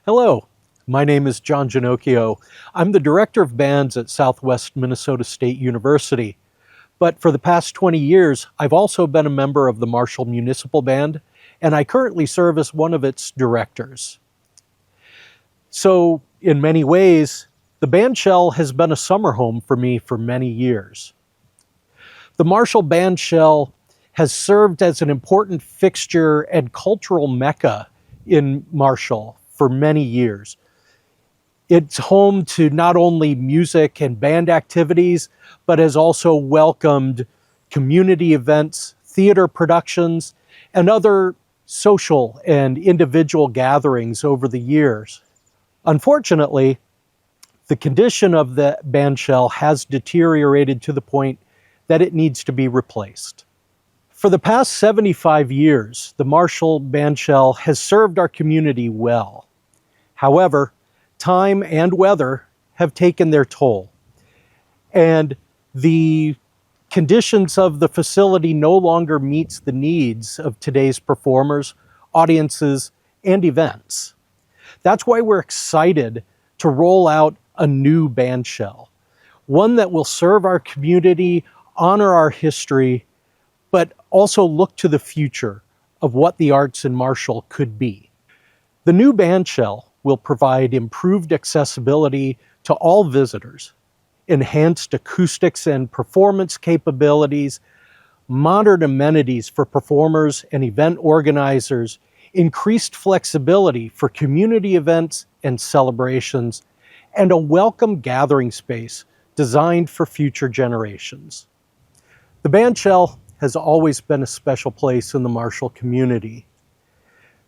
Hello, my name is John Ginocchio. I'm the director of bands at Southwest Minnesota State University. But for the past 20 years, I've also been a member of the Marshall Municipal Band, and I currently serve as one of its directors. So, in many ways, the Bandshell has been a summer home for me for many years. The Marshall Bandshell has served as an important fixture and cultural mecca in Marshall for many years. It's home to not only music and band activities, but has also welcomed community events, theater productions, and other social and individual gatherings over the years. Unfortunately, the condition of the Bandshell has deteriorated to the point that it needs to be replaced. For the past 75 years, the Marshall Bandshell has served our community well. However, time and weather have taken their toll, and the conditions of the facility no longer meets the needs of today's performers, audiences, and events. That's why we're excited to roll out a new Bandshell, one that will serve our community, honor our history, but also look to the future of what the arts in Marshall could be. The new Bandshell will provide improved accessibility to all visitors, enhanced acoustics and performance capabilities, modern amenities for performers and event organizers, increased flexibility for community events and celebrations, and a welcome gathering space designed for future generations. The Bandshell has always been a special place in the Marshall community.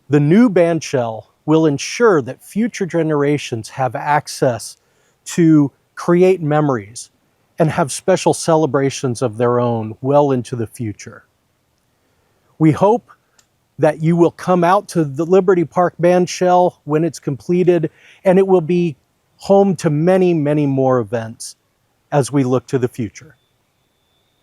The new Bandshell will ensure that future generations have access to create memories and have special celebrations of their own well into the future. We hope that you will come out to the Liberty Park Bandshell when it's completed, and it will be home to many, many more events as we look to the future.